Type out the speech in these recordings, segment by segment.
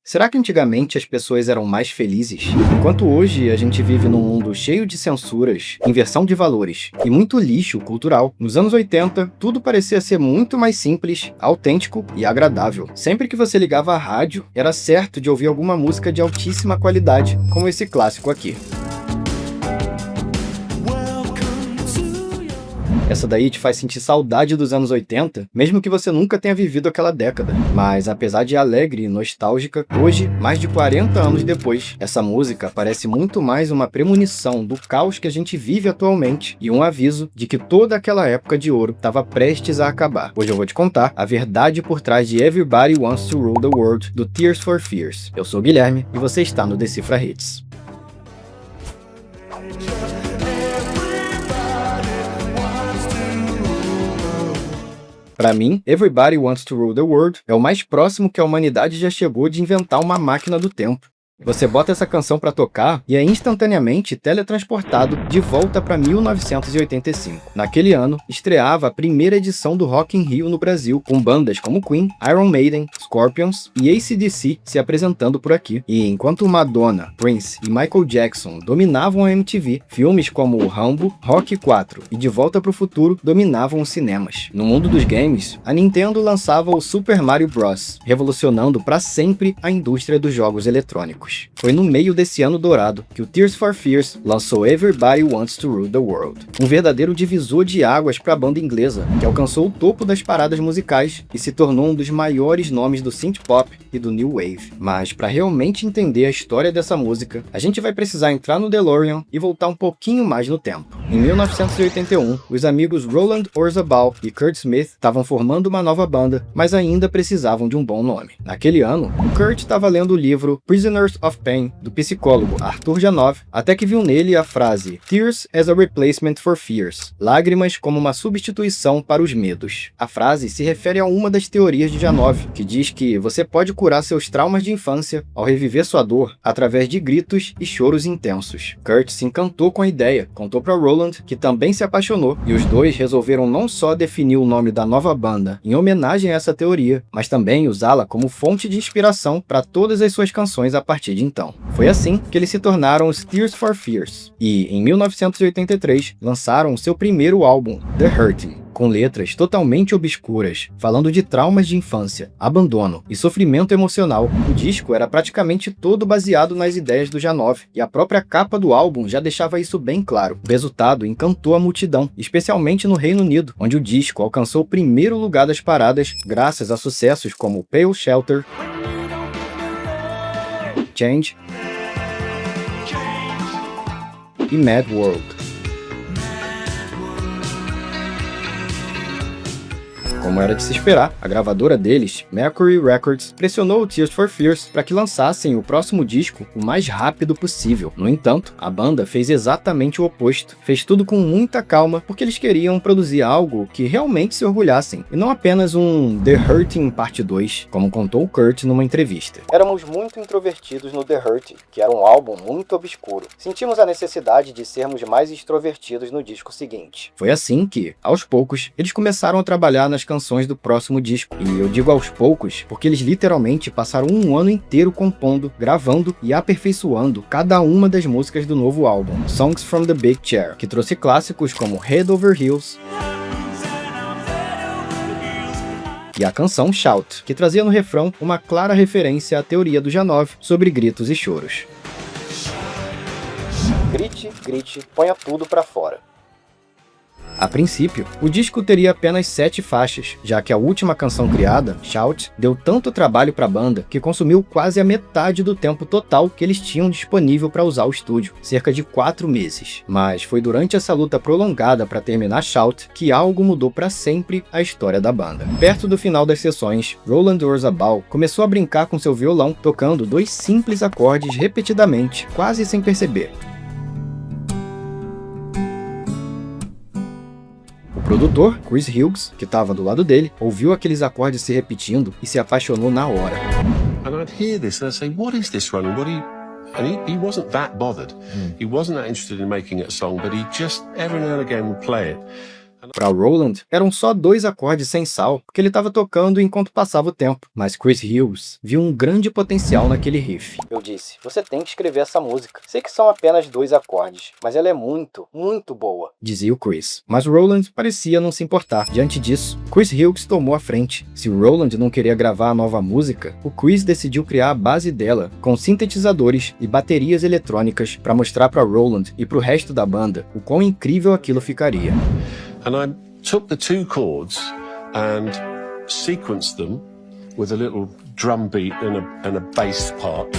Será que antigamente as pessoas eram mais felizes? Enquanto hoje a gente vive num mundo cheio de censuras, inversão de valores e muito lixo cultural, nos anos 80 tudo parecia ser muito mais simples, autêntico e agradável. Sempre que você ligava a rádio, era certo de ouvir alguma música de altíssima qualidade, como esse clássico aqui. Essa daí te faz sentir saudade dos anos 80, mesmo que você nunca tenha vivido aquela década. Mas apesar de alegre e nostálgica, hoje, mais de 40 anos depois, essa música parece muito mais uma premonição do caos que a gente vive atualmente e um aviso de que toda aquela época de ouro estava prestes a acabar. Hoje eu vou te contar a verdade por trás de Everybody Wants to Rule the World, do Tears for Fears. Eu sou o Guilherme e você está no Decifra Hits. Para mim, Everybody Wants to Rule the World é o mais próximo que a humanidade já chegou de inventar uma máquina do tempo. Você bota essa canção para tocar e é instantaneamente teletransportado de volta para 1985. Naquele ano, estreava a primeira edição do Rock in Rio no Brasil, com bandas como Queen, Iron Maiden, Scorpions e AC/DC se apresentando por aqui. E enquanto Madonna, Prince e Michael Jackson dominavam a MTV, filmes como Rambo, Rocky 4 e De Volta para o Futuro dominavam os cinemas. No mundo dos games, a Nintendo lançava o Super Mario Bros., revolucionando para sempre a indústria dos jogos eletrônicos. Foi no meio desse ano dourado que o Tears for Fears lançou Everybody Wants to Rule the World, um verdadeiro divisor de águas para a banda inglesa, que alcançou o topo das paradas musicais e se tornou um dos maiores nomes do synth pop e do new wave. Mas para realmente entender a história dessa música, a gente vai precisar entrar no DeLorean e voltar um pouquinho mais no tempo. Em 1981, os amigos Roland Orzabal e Kurt Smith estavam formando uma nova banda, mas ainda precisavam de um bom nome. Naquele ano, o Kurt estava lendo o livro Prisoners of Pain, do psicólogo Arthur Janov, até que viu nele a frase Tears as a replacement for fears, lágrimas como uma substituição para os medos. A frase se refere a uma das teorias de Janov, que diz que você pode curar seus traumas de infância ao reviver sua dor através de gritos e choros intensos. Kurt se encantou com a ideia, contou para Roland, que também se apaixonou, e os dois resolveram não só definir o nome da nova banda em homenagem a essa teoria, mas também usá-la como fonte de inspiração para todas as suas canções a partir de então. Foi assim que eles se tornaram os Tears for Fears, e em 1983 lançaram o seu primeiro álbum, The Hurting, com letras totalmente obscuras, falando de traumas de infância, abandono e sofrimento emocional. O disco era praticamente todo baseado nas ideias do Janov, e a própria capa do álbum já deixava isso bem claro. O resultado encantou a multidão, especialmente no Reino Unido, onde o disco alcançou o primeiro lugar das paradas graças a sucessos como Pale Shelter, Change e Mad World. Como era de se esperar, a gravadora deles, Mercury Records, pressionou o Tears for Fears para que lançassem o próximo disco o mais rápido possível. No entanto, a banda fez exatamente o oposto. Fez tudo com muita calma, porque eles queriam produzir algo que realmente se orgulhassem, e não apenas um The Hurting Parte 2, como contou o Kurt numa entrevista. Éramos muito introvertidos no The Hurting, que era um álbum muito obscuro. Sentimos a necessidade de sermos mais extrovertidos no disco seguinte. Foi assim que, aos poucos, eles começaram a trabalhar nas canções do próximo disco. E eu digo aos poucos, porque eles literalmente passaram um ano inteiro compondo, gravando e aperfeiçoando cada uma das músicas do novo álbum, Songs from the Big Chair, que trouxe clássicos como Head Over Heels e a canção Shout, que trazia no refrão uma clara referência à teoria do Janov sobre gritos e choros. Grite, grite, ponha tudo pra fora. A princípio, o disco teria apenas 7 faixas, já que a última canção criada, Shout, deu tanto trabalho para a banda que consumiu quase a metade do tempo total que eles tinham disponível para usar o estúdio, cerca de 4 meses. Mas foi durante essa luta prolongada para terminar Shout que algo mudou para sempre a história da banda. Perto do final das sessões, Roland Orzabal começou a brincar com seu violão, tocando 2 simples acordes repetidamente, quase sem perceber. O produtor, Chris Hughes, que estava do lado dele, ouviu aqueles acordes se repetindo e se apaixonou na hora. And I'd hear this and I'd say, what is this, Roland? And he wasn't that bothered. He wasn't that interested in making it a song, but he just every now and again would play it. Para Roland, eram só 2 acordes sem sal que ele estava tocando enquanto passava o tempo, mas Chris Hughes viu um grande potencial naquele riff. Eu disse, você tem que escrever essa música. Sei que são apenas 2 acordes, mas ela é muito, muito boa, dizia o Chris. Mas Roland parecia não se importar. Diante disso, Chris Hughes tomou a frente. Se o Roland não queria gravar a nova música, o Chris decidiu criar a base dela, com sintetizadores e baterias eletrônicas para mostrar para Roland e para o resto da banda o quão incrível aquilo ficaria. And I took the 2 chords and sequenced them with a little drum beat and a bass part.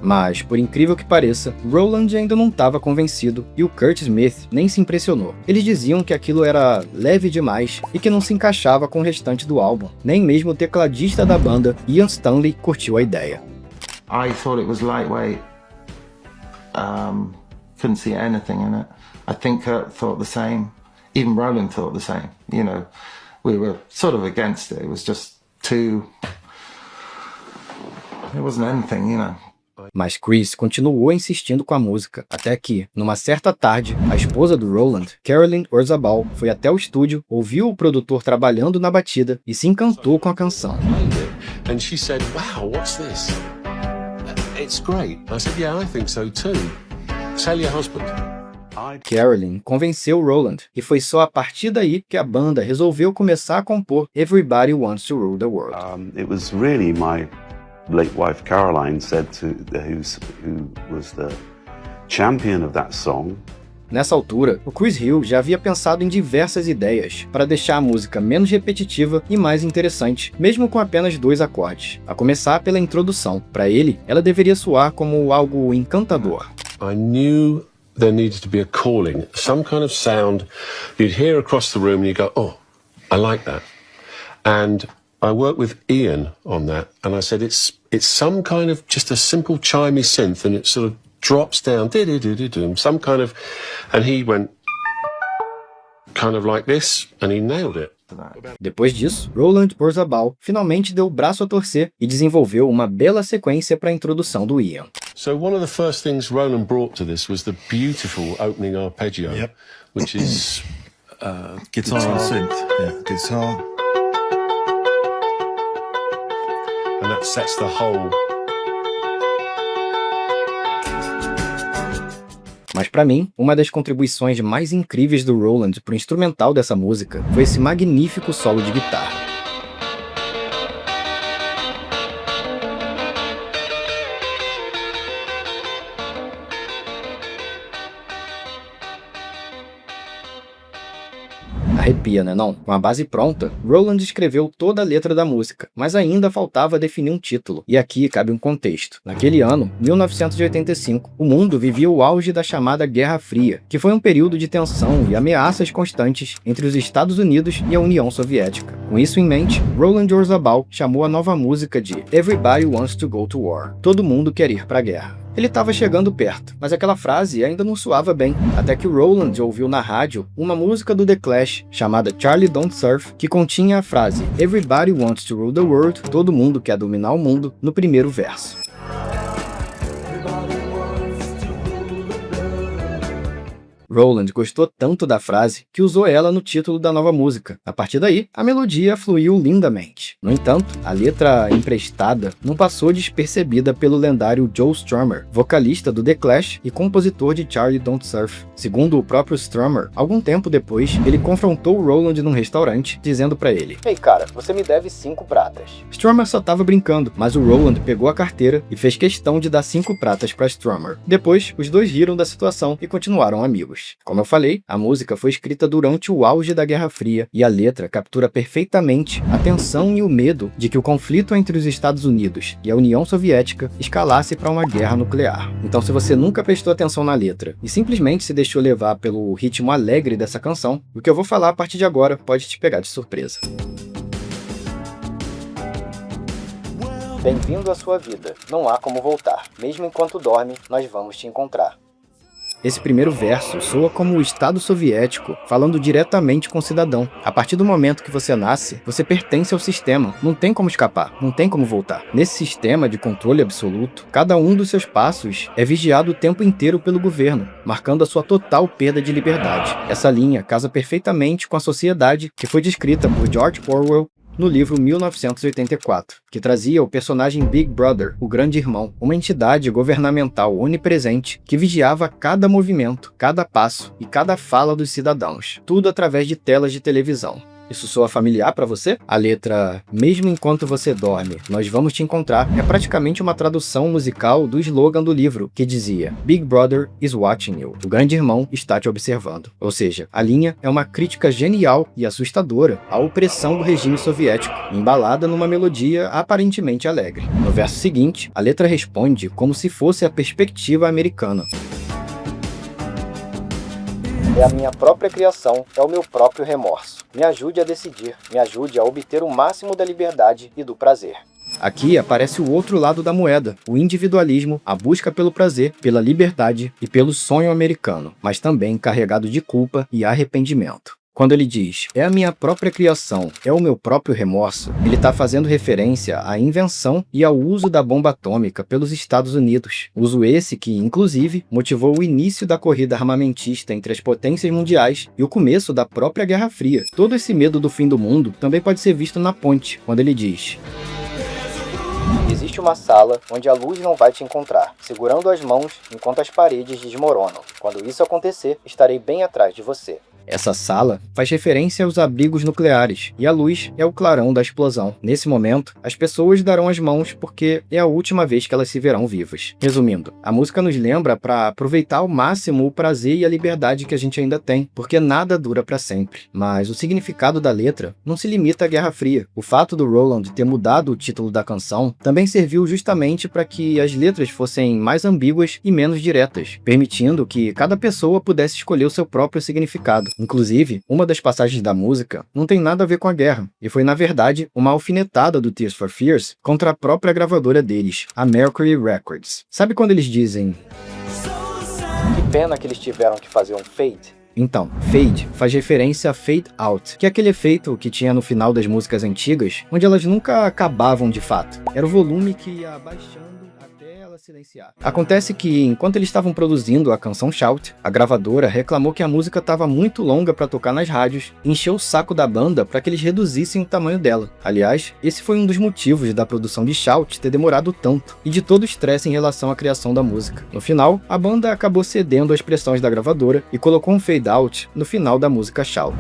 Mas, por incrível que pareça, Roland ainda não estava convencido e o Kurt Smith nem se impressionou. Eles diziam que aquilo era leve demais e que não se encaixava com o restante do álbum. Nem mesmo o tecladista da banda, Ian Stanley, curtiu a ideia. I thought it was lightweight. Couldn't see anything in it. I think Kurt thought the same. Even Roland thought the same. You know, we were sort of against it. It was just too... It wasn't anything, you know. Mas Chris continuou insistindo com a música, até que, numa certa tarde, a esposa do Roland, Caroline Orzabal, foi até o estúdio, ouviu o produtor trabalhando na batida e se encantou com a canção. And she said, "Wow, what's this? It's great." I said, "Yeah, I think so too. Tell your husband." Caroline convenceu Roland, e foi só a partir daí que a banda resolveu começar a compor Everybody Wants to Rule the World. It was really my late wife Caroline said who was the champion of that song. Nessa altura, o Chris Hughes já havia pensado em diversas ideias para deixar a música menos repetitiva e mais interessante, mesmo com apenas 2 acordes. A começar pela introdução. Para ele, ela deveria soar como algo encantador. I knew there needed to be a calling, some kind of sound you'd hear across the room and you go, "Oh, I like that." And I worked with Ian on that, and I said it's some kind of just a simple chimey synth, and it sort of drops down, some kind of, and he went kind of like this, and he nailed it. Depois disso, Roland Orzabal finalmente deu o braço a torcer e desenvolveu uma bela sequência para a introdução do Ian. So one of the first things Roland brought to this was the beautiful opening arpeggio, which is guitar and synth. Yeah, guitar. And that sets the whole. Mas para mim, uma das contribuições mais incríveis do Roland pro instrumental dessa música foi esse magnífico solo de guitarra. Arrepia, né não? Com a base pronta, Roland escreveu toda a letra da música, mas ainda faltava definir um título. E aqui cabe um contexto. Naquele ano, 1985, o mundo vivia o auge da chamada Guerra Fria, que foi um período de tensão e ameaças constantes entre os Estados Unidos e a União Soviética. Com isso em mente, Roland Orzabal chamou a nova música de Everybody Wants to Go to War. Todo mundo quer ir pra guerra. Ele estava chegando perto, mas aquela frase ainda não soava bem, até que Roland ouviu na rádio uma música do The Clash, chamada Charlie Don't Surf, que continha a frase Everybody Wants to Rule the World, todo mundo quer dominar o mundo, no primeiro verso. Roland gostou tanto da frase que usou ela no título da nova música. A partir daí, a melodia fluiu lindamente. No entanto, a letra emprestada não passou despercebida pelo lendário Joe Strummer, vocalista do The Clash e compositor de Charlie Don't Surf. Segundo o próprio Strummer, algum tempo depois, ele confrontou Roland num restaurante, dizendo pra ele: "Ei cara, você me deve 5 pratas." Strummer só tava brincando, mas o Roland pegou a carteira e fez questão de dar 5 pratas pra Strummer. Depois, os dois riram da situação e continuaram amigos. Como eu falei, a música foi escrita durante o auge da Guerra Fria e a letra captura perfeitamente a tensão e o medo de que o conflito entre os Estados Unidos e a União Soviética escalasse para uma guerra nuclear. Então, se você nunca prestou atenção na letra e simplesmente se deixou levar pelo ritmo alegre dessa canção, o que eu vou falar a partir de agora pode te pegar de surpresa. Bem-vindo à sua vida. Não há como voltar. Mesmo enquanto dorme, nós vamos te encontrar. Esse primeiro verso soa como o Estado soviético falando diretamente com o cidadão. A partir do momento que você nasce, você pertence ao sistema, não tem como escapar, não tem como voltar. Nesse sistema de controle absoluto, cada um dos seus passos é vigiado o tempo inteiro pelo governo, marcando a sua total perda de liberdade. Essa linha casa perfeitamente com a sociedade que foi descrita por George Orwell no livro 1984, que trazia o personagem Big Brother, o Grande Irmão, uma entidade governamental onipresente que vigiava cada movimento, cada passo e cada fala dos cidadãos, tudo através de telas de televisão. Isso soa familiar para você? A letra "Mesmo enquanto você dorme, nós vamos te encontrar" é praticamente uma tradução musical do slogan do livro, que dizia "Big Brother is watching you", o grande irmão está te observando. Ou seja, a linha é uma crítica genial e assustadora à opressão do regime soviético, embalada numa melodia aparentemente alegre. No verso seguinte, a letra responde como se fosse a perspectiva americana. É a minha própria criação, é o meu próprio remorso. Me ajude a decidir, me ajude a obter o máximo da liberdade e do prazer. Aqui aparece o outro lado da moeda, o individualismo, a busca pelo prazer, pela liberdade e pelo sonho americano, mas também carregado de culpa e arrependimento. Quando ele diz, é a minha própria criação, é o meu próprio remorso, ele está fazendo referência à invenção e ao uso da bomba atômica pelos Estados Unidos. Uso esse que, inclusive, motivou o início da corrida armamentista entre as potências mundiais e o começo da própria Guerra Fria. Todo esse medo do fim do mundo também pode ser visto na ponte, quando ele diz: existe uma sala onde a luz não vai te encontrar, segurando as mãos enquanto as paredes desmoronam. Quando isso acontecer, estarei bem atrás de você. Essa sala faz referência aos abrigos nucleares, e a luz é o clarão da explosão. Nesse momento, as pessoas darão as mãos porque é a última vez que elas se verão vivas. Resumindo, a música nos lembra para aproveitar ao máximo o prazer e a liberdade que a gente ainda tem, porque nada dura para sempre. Mas o significado da letra não se limita à Guerra Fria. O fato do Roland ter mudado o título da canção também serviu justamente para que as letras fossem mais ambíguas e menos diretas, permitindo que cada pessoa pudesse escolher o seu próprio significado. Inclusive, uma das passagens da música não tem nada a ver com a guerra, e foi na verdade uma alfinetada do Tears for Fears contra a própria gravadora deles, a Mercury Records. Sabe quando eles dizem: que pena que eles tiveram que fazer um fade? Então, fade faz referência a fade out, que é aquele efeito que tinha no final das músicas antigas, onde elas nunca acabavam de fato. Era o volume que ia abaixando até ela silenciar. Acontece que, enquanto eles estavam produzindo a canção Shout, a gravadora reclamou que a música estava muito longa para tocar nas rádios e encheu o saco da banda para que eles reduzissem o tamanho dela. Aliás, esse foi um dos motivos da produção de Shout ter demorado tanto, e de todo o estresse em relação à criação da música. No final, a banda acabou cedendo às pressões da gravadora e colocou um fade out no final da música Shout.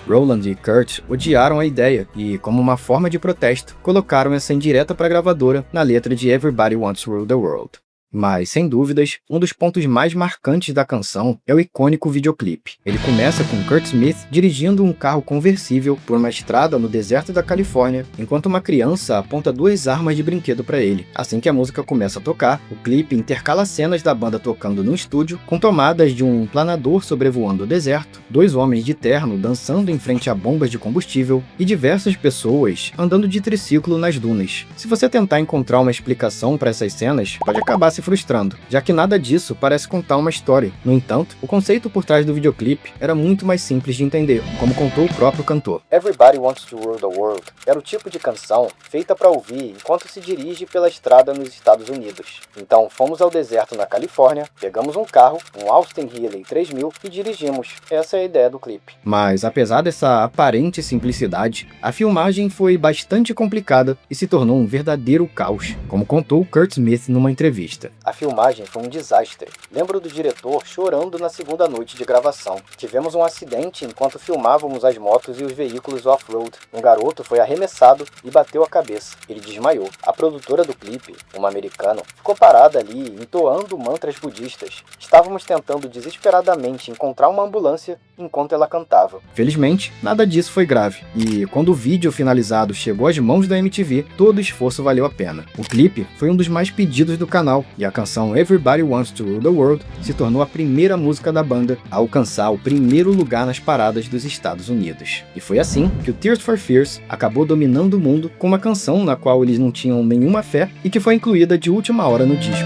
Roland e Kurt odiaram a ideia e, como uma forma de protesto, colocaram essa indireta para a gravadora na letra de Everybody Wants to Rule the World. Mas, sem dúvidas, um dos pontos mais marcantes da canção é o icônico videoclipe. Ele começa com Kurt Smith dirigindo um carro conversível por uma estrada no deserto da Califórnia, enquanto uma criança aponta duas armas de brinquedo para ele. Assim que a música começa a tocar, o clipe intercala cenas da banda tocando no estúdio, com tomadas de um planador sobrevoando o deserto, dois homens de terno dançando em frente a bombas de combustível e diversas pessoas andando de triciclo nas dunas. Se você tentar encontrar uma explicação para essas cenas, pode acabar se frustrando, já que nada disso parece contar uma história. No entanto, o conceito por trás do videoclipe era muito mais simples de entender, como contou o próprio cantor. Everybody Wants to Rule the World era o tipo de canção feita para ouvir enquanto se dirige pela estrada nos Estados Unidos. Então fomos ao deserto na Califórnia, pegamos um carro, um Austin Healey 3000 e dirigimos. Essa é a ideia do clipe. Mas apesar dessa aparente simplicidade, a filmagem foi bastante complicada e se tornou um verdadeiro caos, como contou Kurt Smith numa entrevista. A filmagem foi um desastre. Lembro do diretor chorando na segunda noite de gravação. Tivemos um acidente enquanto filmávamos as motos e os veículos off-road. Um garoto foi arremessado e bateu a cabeça. Ele desmaiou. A produtora do clipe, uma americana, ficou parada ali entoando mantras budistas. Estávamos tentando desesperadamente encontrar uma ambulância enquanto ela cantava. Felizmente, nada disso foi grave. E quando o vídeo finalizado chegou às mãos da MTV, todo o esforço valeu a pena. O clipe foi um dos mais pedidos do canal e e a canção Everybody Wants to Rule the World se tornou a primeira música da banda a alcançar o primeiro lugar nas paradas dos Estados Unidos. E foi assim que o Tears for Fears acabou dominando o mundo com uma canção na qual eles não tinham nenhuma fé e que foi incluída de última hora no disco.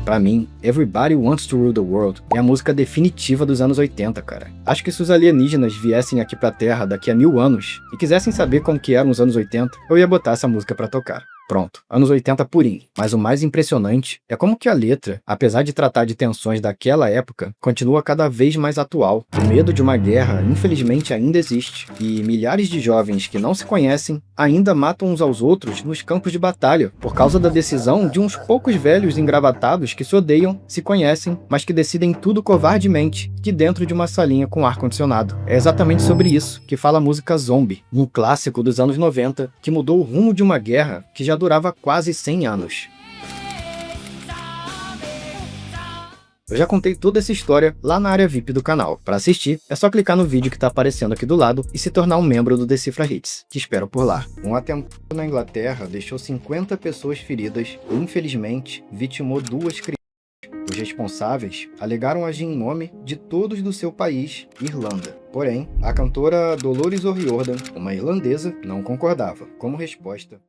Pra mim, Everybody Wants to Rule the World é a música definitiva dos anos 80, cara. Acho que se os alienígenas viessem aqui pra Terra daqui a 1000 anos e quisessem saber como que eram os anos 80, eu ia botar essa música pra tocar. Pronto, anos 80 purinho. Mas o mais impressionante é como que a letra, apesar de tratar de tensões daquela época, continua cada vez mais atual. O medo de uma guerra, infelizmente, ainda existe, e milhares de jovens que não se conhecem ainda matam uns aos outros nos campos de batalha, por causa da decisão de uns poucos velhos engravatados que se odeiam, se conhecem, mas que decidem tudo covardemente, que dentro de uma salinha com ar-condicionado. É exatamente sobre isso que fala a música Zombie, um clássico dos anos 90, que mudou o rumo de uma guerra que já durava quase 100 anos. Eu já contei toda essa história lá na área VIP do canal. Para assistir, é só clicar no vídeo que tá aparecendo aqui do lado e se tornar um membro do Decifra Hits. Te espero por lá. Um atentado na Inglaterra deixou 50 pessoas feridas e, infelizmente, vitimou 2 crianças. Os responsáveis alegaram agir em nome de todos do seu país, Irlanda. Porém, a cantora Dolores O'Riordan, uma irlandesa, não concordava. Como resposta,